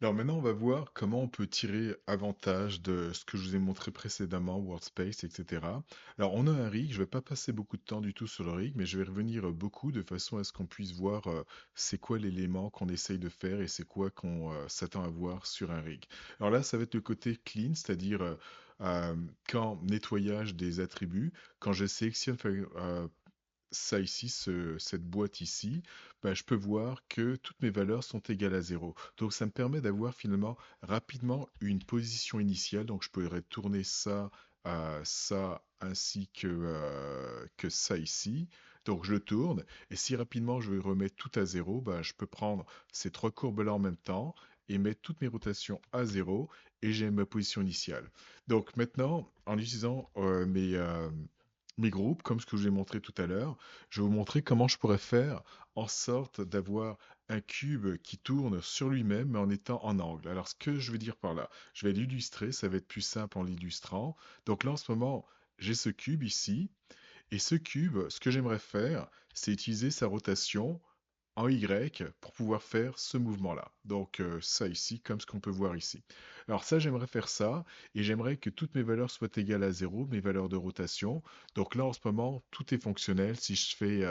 Alors maintenant, on va voir comment on peut tirer avantage de ce que je vous ai montré précédemment, Workspace, etc. Alors, on a un rig, je ne vais pas passer beaucoup de temps du tout sur le rig, mais je vais revenir beaucoup de façon à ce qu'on puisse voir c'est quoi l'élément qu'on essaye de faire et c'est quoi qu'on s'attend à voir sur un rig. Alors là, ça va être le côté clean, c'est-à-dire euh, quand nettoyage des attributs, quand je sélectionne ça ici, cette boîte ici, ben, je peux voir que toutes mes valeurs sont égales à zéro. Donc ça me permet d'avoir finalement rapidement une position initiale. Donc je pourrais tourner ça, ça ainsi que ça ici. Donc je le tourne et si rapidement je veux remettre tout à zéro, ben, je peux prendre ces trois courbes-là en même temps et mettre toutes mes rotations à zéro et j'ai ma position initiale. Donc maintenant, en utilisant mes groupes, comme ce que je vous ai montré tout à l'heure, je vais vous montrer comment je pourrais faire en sorte d'avoir un cube qui tourne sur lui-même, mais en étant en angle. Alors, ce que je veux dire par là, je vais l'illustrer, ça va être plus simple en l'illustrant. Donc là, en ce moment, j'ai ce cube ici, et ce cube, ce que j'aimerais faire, c'est utiliser sa rotation en Y pour pouvoir faire ce mouvement-là. Donc ça ici, comme ce qu'on peut voir ici. Alors ça, j'aimerais faire ça, et j'aimerais que toutes mes valeurs soient égales à zéro, mes valeurs de rotation. Donc là, en ce moment, tout est fonctionnel. Si je fais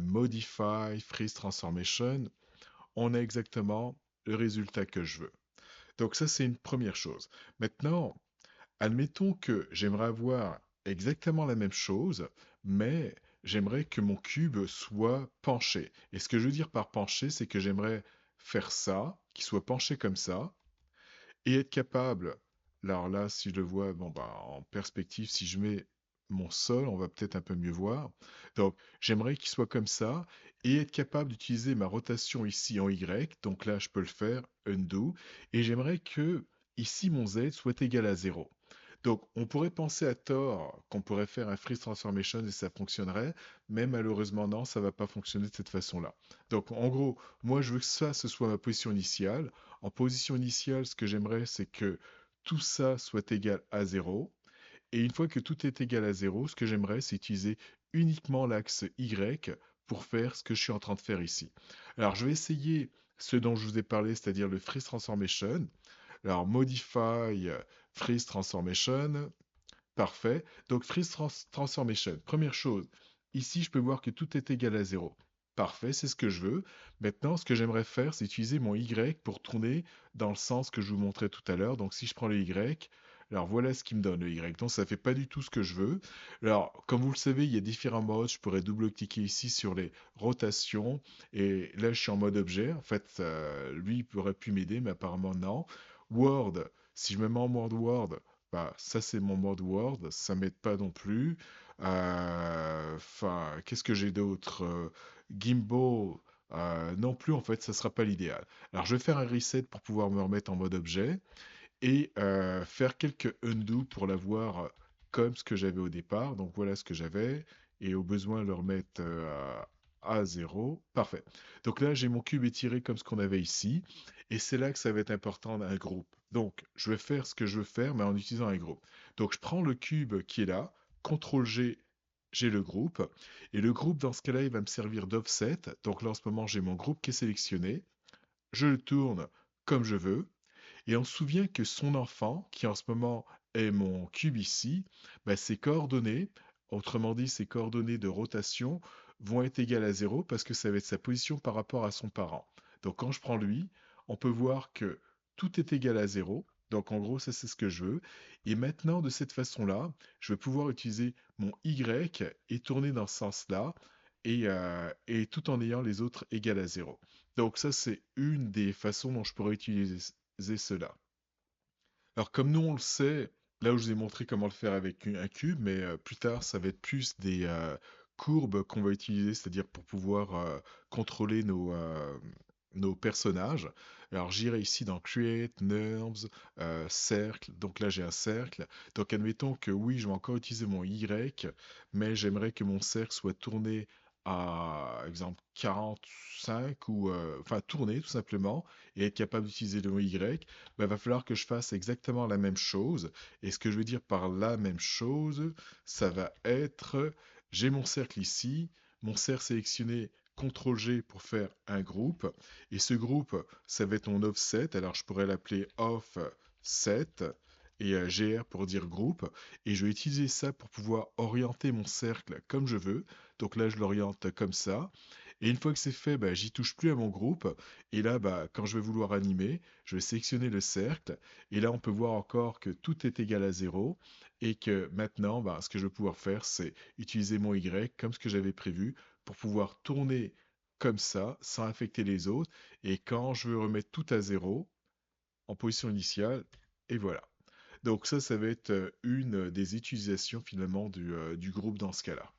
Modify, Freeze Transformation, on a exactement le résultat que je veux. Donc ça, c'est une première chose. Maintenant, admettons que j'aimerais avoir exactement la même chose, mais j'aimerais que mon cube soit penché. Et ce que je veux dire par penché, c'est que j'aimerais faire ça, qu'il soit penché comme ça, et être capable, alors là, si je le vois, bon bah en perspective, si je mets mon sol, on va peut-être un peu mieux voir. Donc, j'aimerais qu'il soit comme ça, et être capable d'utiliser ma rotation ici en Y, donc là, je peux le faire, undo, et j'aimerais que ici, mon Z soit égal à zéro. Donc, on pourrait penser à tort qu'on pourrait faire un freeze transformation et ça fonctionnerait, mais malheureusement non, ça va pas fonctionner de cette façon-là. Donc, en gros, moi, je veux que ça, ce soit ma position initiale. En position initiale, ce que j'aimerais, c'est que tout ça soit égal à zéro. Et une fois que tout est égal à zéro, ce que j'aimerais, c'est utiliser uniquement l'axe Y pour faire ce que je suis en train de faire ici. Alors, je vais essayer ce dont je vous ai parlé, c'est-à-dire le freeze transformation. Alors, modify freeze transformation. Parfait. Donc, transformation. Première chose, ici, je peux voir que tout est égal à zéro. Parfait, c'est ce que je veux. Maintenant, ce que j'aimerais faire, c'est utiliser mon Y pour tourner dans le sens que je vous montrais tout à l'heure. Donc, si je prends le Y, alors voilà ce qui me donne le Y. Donc, ça ne fait pas du tout ce que je veux. Alors, comme vous le savez, il y a différents modes. Je pourrais double-cliquer ici sur les rotations. Et là, je suis en mode objet. En fait, lui, il aurait pu m'aider, mais apparemment, non. Word, si je me mets en mode Word, bah, ça c'est mon mode Word, ça m'aide pas non plus. Enfin, qu'est-ce que j'ai d'autre? Gimbal, non plus en fait, ça sera pas l'idéal. Alors je vais faire un reset pour pouvoir me remettre en mode objet et faire quelques undo pour l'avoir comme ce que j'avais au départ. Donc voilà ce que j'avais et au besoin le remettre à 0. Parfait. Donc là j'ai mon cube étiré comme ce qu'on avait ici et c'est là que ça va être important d'un groupe. Donc je vais faire ce que je veux faire mais en utilisant un groupe. Donc je prends le cube qui est là, CTRL G, j'ai le groupe et le groupe dans ce cas-là il va me servir d'offset. Donc là en ce moment j'ai mon groupe qui est sélectionné, je le tourne comme je veux. Et on se souvient que son enfant, qui en ce moment est mon cube ici, bah, ses coordonnées, autrement dit ses coordonnées de rotation, vont être égales à zéro parce que ça va être sa position par rapport à son parent. Donc quand je prends lui, on peut voir que tout est égal à zéro. Donc en gros, ça c'est ce que je veux. Et maintenant, de cette façon-là, je vais pouvoir utiliser mon Y et tourner dans ce sens-là, et tout en ayant les autres égales à zéro. Donc ça, c'est une des façons dont je pourrais utiliser cela. Alors comme nous on le sait, là où je vous ai montré comment le faire avec un cube, mais plus tard ça va être plus des courbes qu'on va utiliser, c'est-à-dire pour pouvoir contrôler nos personnages. Alors j'irai ici dans Create, Nerves, Cercle, donc là j'ai un cercle. Donc admettons que oui, je vais encore utiliser mon Y, mais j'aimerais que mon cercle soit tourné à exemple 45 ou enfin tourner tout simplement et être capable d'utiliser le Y bah, va falloir que je fasse exactement la même chose. Et ce que je veux dire par la même chose, ça va être, j'ai mon cercle ici, mon cercle sélectionné CTRL-G pour faire un groupe. Et ce groupe, ça va être mon offset. Alors je pourrais l'appeler offset et GR pour dire groupe. Et je vais utiliser ça pour pouvoir orienter mon cercle comme je veux. Donc là, je l'oriente comme ça. Et une fois que c'est fait, bah, j'y touche plus à mon groupe. Et là, bah, quand je vais vouloir animer, je vais sélectionner le cercle. Et là, on peut voir encore que tout est égal à 0. Et que maintenant, bah, ce que je vais pouvoir faire, c'est utiliser mon Y comme ce que j'avais prévu pour pouvoir tourner comme ça, sans affecter les autres. Et quand je veux remettre tout à 0, en position initiale, et voilà. Donc ça va être une des utilisations finalement du groupe dans ce cas-là.